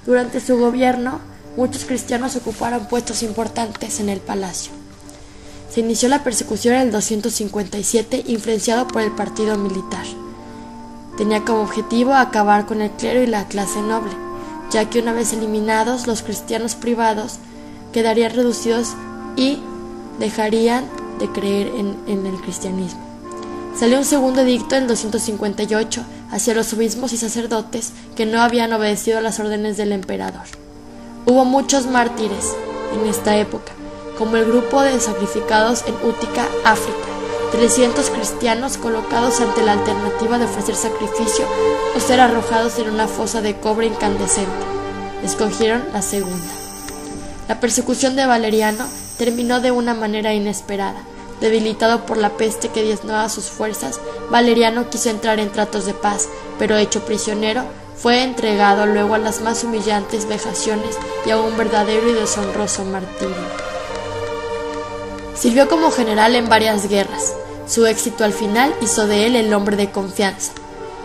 Durante su gobierno, muchos cristianos ocuparon puestos importantes en el palacio. Se inició la persecución en el 257, influenciado por el partido militar. Tenía como objetivo acabar con el clero y la clase noble, ya que una vez eliminados, los cristianos privados quedarían reducidos y dejarían de creer en el cristianismo. Salió un segundo edicto en 258 hacia los obispos y sacerdotes que no habían obedecido las órdenes del emperador. Hubo muchos mártires en esta época, como el grupo de sacrificados en Útica, África, 300 cristianos colocados ante la alternativa de ofrecer sacrificio o ser arrojados en una fosa de cobre incandescente. Escogieron la segunda. La persecución de Valeriano terminó de una manera inesperada. Debilitado por la peste que diezmaba sus fuerzas, Valeriano quiso entrar en tratos de paz, pero hecho prisionero, fue entregado luego a las más humillantes vejaciones y a un verdadero y deshonroso martirio. Sirvió como general en varias guerras. Su éxito al final hizo de él el hombre de confianza.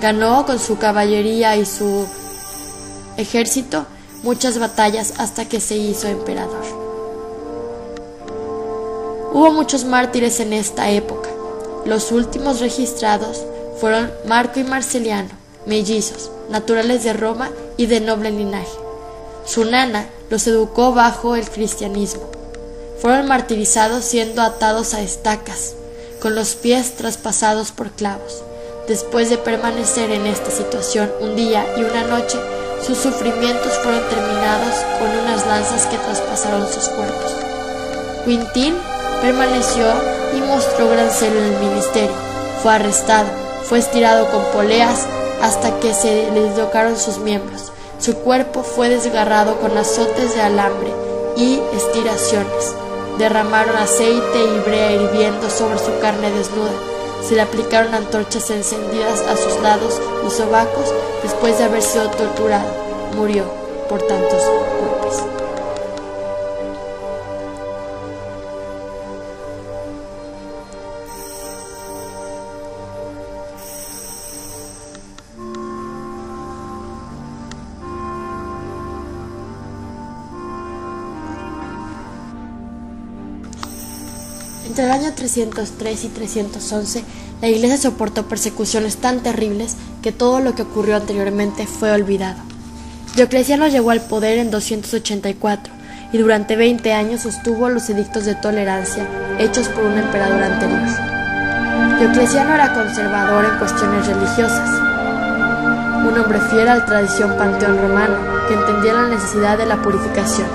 Ganó con su caballería y su ejército muchas batallas hasta que se hizo emperador. Hubo muchos mártires en esta época. Los últimos registrados fueron Marco y Marceliano, mellizos, naturales de Roma y de noble linaje. Su nana los educó bajo el cristianismo. Fueron martirizados siendo atados a estacas, con los pies traspasados por clavos. Después de permanecer en esta situación un día y una noche, sus sufrimientos fueron terminados con unas lanzas que traspasaron sus cuerpos. Quintín permaneció y mostró gran celo en el ministerio. Fue arrestado, fue estirado con poleas hasta que se le dislocaron sus miembros. Su cuerpo fue desgarrado con azotes de alambre y estiraciones. Derramaron aceite y brea hirviendo sobre su carne desnuda. Se le aplicaron antorchas encendidas a sus lados y sobacos. Después de haber sido torturado, murió por tantos golpes. Entre el año 303 y 311, la Iglesia soportó persecuciones tan terribles que todo lo que ocurrió anteriormente fue olvidado. Diocleciano llegó al poder en 284 y durante 20 años sostuvo los edictos de tolerancia hechos por un emperador anterior. Diocleciano era conservador en cuestiones religiosas, un hombre fiel a la tradición panteón romano que entendía la necesidad de la purificación.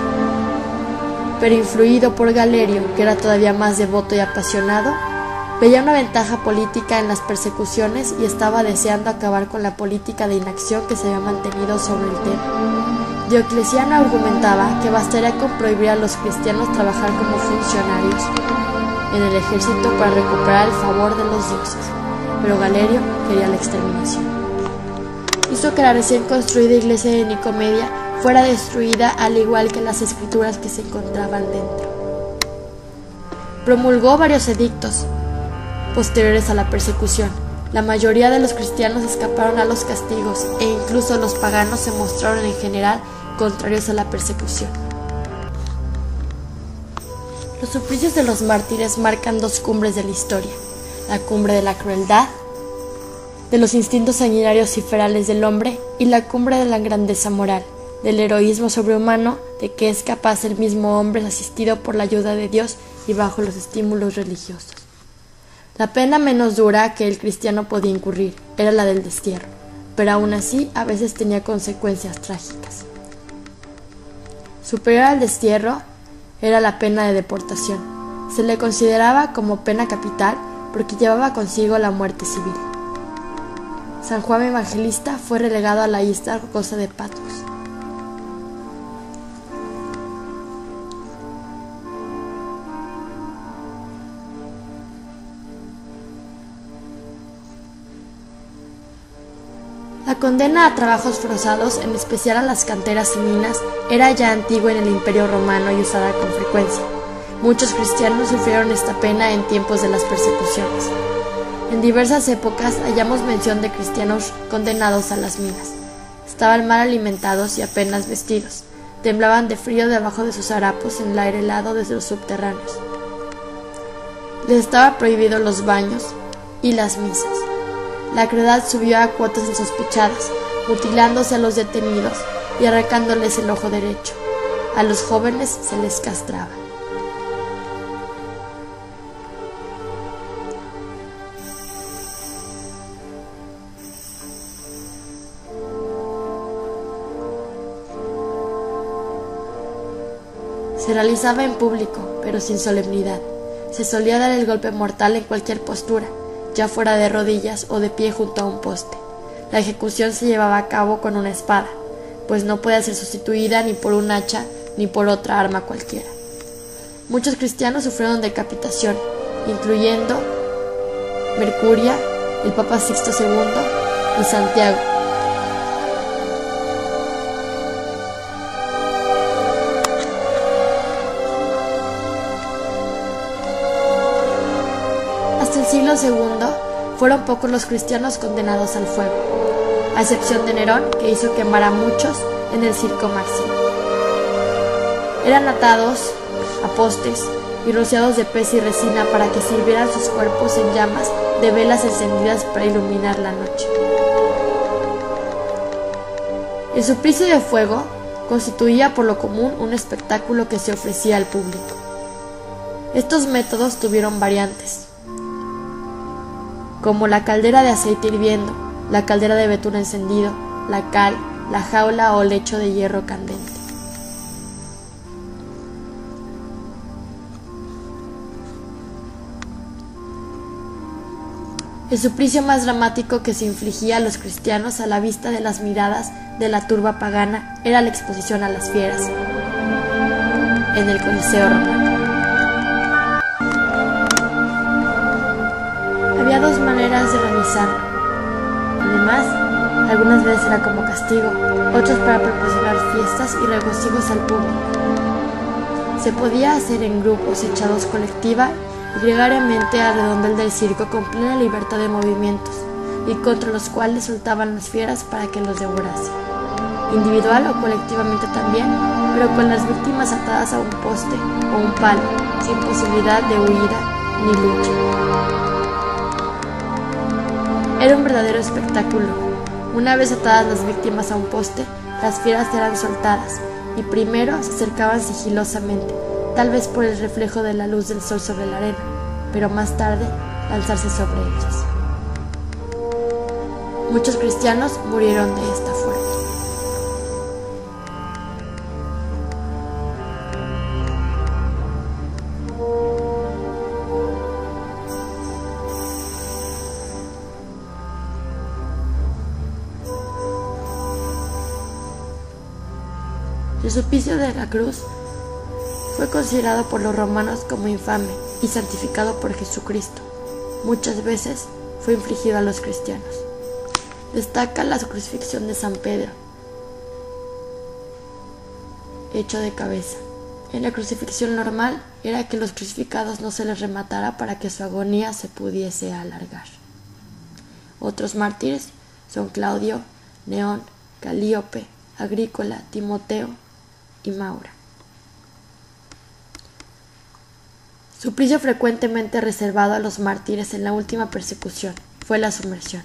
Pero influido por Galerio, que era todavía más devoto y apasionado, veía una ventaja política en las persecuciones y estaba deseando acabar con la política de inacción que se había mantenido sobre el tema. Diocleciano argumentaba que bastaría con prohibir a los cristianos trabajar como funcionarios en el ejército para recuperar el favor de los dioses, pero Galerio quería la exterminación. Hizo que la recién construida iglesia de Nicomedia fuera destruida, al igual que las escrituras que se encontraban dentro. Promulgó varios edictos posteriores a la persecución. La mayoría de los cristianos escaparon a los castigos e incluso los paganos se mostraron en general contrarios a la persecución. Los suplicios de los mártires marcan dos cumbres de la historia: la cumbre de la crueldad, de los instintos sanguinarios y ferales del hombre, y la cumbre de la grandeza moral, del heroísmo sobrehumano de que es capaz el mismo hombre asistido por la ayuda de Dios y bajo los estímulos religiosos. La pena menos dura que el cristiano podía incurrir era la del destierro, pero aún así a veces tenía consecuencias trágicas. Superior al destierro era la pena de deportación. Se le consideraba como pena capital porque llevaba consigo la muerte civil. San Juan Evangelista fue relegado a la isla rocosa de Patmos. La condena a trabajos forzados, en especial a las canteras y minas, era ya antigua en el Imperio Romano y usada con frecuencia. Muchos cristianos sufrieron esta pena en tiempos de las persecuciones. En diversas épocas hallamos mención de cristianos condenados a las minas. Estaban mal alimentados y apenas vestidos. Temblaban de frío debajo de sus harapos en el aire helado desde los subterráneos. Les estaba prohibido los baños y las misas. La crueldad subió a cuotas insospechadas, mutilándose a los detenidos y arrancándoles el ojo derecho. A los jóvenes se les castraba. Se realizaba en público, pero sin solemnidad. Se solía dar el golpe mortal en cualquier postura, ya fuera de rodillas o de pie junto a un poste. La ejecución se llevaba a cabo con una espada, pues no puede ser sustituida ni por un hacha ni por otra arma cualquiera. Muchos cristianos sufrieron decapitación, incluyendo Mercuria, el Papa Sixto II y Santiago. Hasta el siglo II fueron pocos los cristianos condenados al fuego, a excepción de Nerón, que hizo quemar a muchos en el Circo Máximo. Eran atados a postes y rociados de pez y resina para que sirvieran sus cuerpos en llamas de velas encendidas para iluminar la noche. El suplicio de fuego constituía por lo común un espectáculo que se ofrecía al público. Estos métodos tuvieron variantes, como la caldera de aceite hirviendo, la caldera de betún encendido, la cal, la jaula o lecho de hierro candente. El suplicio más dramático que se infligía a los cristianos a la vista de las miradas de la turba pagana era la exposición a las fieras en el Coliseo romano. Había dos maneras de realizarlo. Además, algunas veces era como castigo, otras para proporcionar fiestas y regocijos al público. Se podía hacer en grupos echados colectiva y gregariamente a redondel del circo con plena libertad de movimientos, y contra los cuales soltaban las fieras para que los devorasen, individual o colectivamente también, pero con las víctimas atadas a un poste o un palo, sin posibilidad de huida ni lucha. Era un verdadero espectáculo. Una vez atadas las víctimas a un poste, las fieras eran soltadas, y primero se acercaban sigilosamente, tal vez por el reflejo de la luz del sol sobre la arena, pero más tarde lanzarse sobre ellas. Muchos cristianos murieron de esta forma. El suplicio de la cruz fue considerado por los romanos como infame y santificado por Jesucristo. Muchas veces fue infligido a los cristianos. Destaca la crucifixión de San Pedro, hecho de cabeza. En la crucifixión normal era que los crucificados no se les rematara para que su agonía se pudiese alargar. Otros mártires son Claudio, Neón, Calíope, Agrícola, Timoteo y Maura. Suplicio frecuentemente reservado a los mártires en la última persecución fue la sumersión.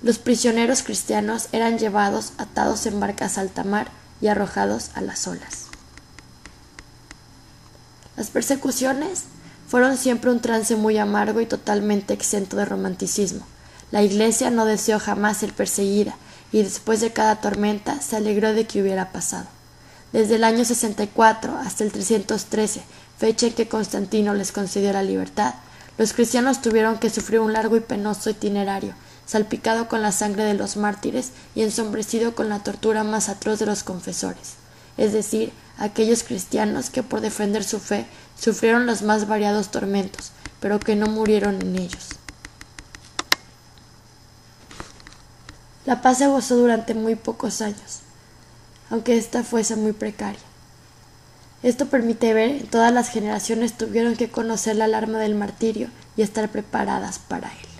Los prisioneros cristianos eran llevados atados en barcas a alta mar y arrojados a las olas. Las persecuciones fueron siempre un trance muy amargo y totalmente exento de romanticismo. La Iglesia no deseó jamás ser perseguida, y después de cada tormenta se alegró de que hubiera pasado. Desde el año 64 hasta el 313, fecha en que Constantino les concedió la libertad, los cristianos tuvieron que sufrir un largo y penoso itinerario, salpicado con la sangre de los mártires y ensombrecido con la tortura más atroz de los confesores, es decir, aquellos cristianos que por defender su fe sufrieron los más variados tormentos, pero que no murieron en ellos. La paz se gozó durante muy pocos años, aunque ésta fuese muy precaria. Esto permite ver que todas las generaciones tuvieron que conocer la alarma del martirio y estar preparadas para él.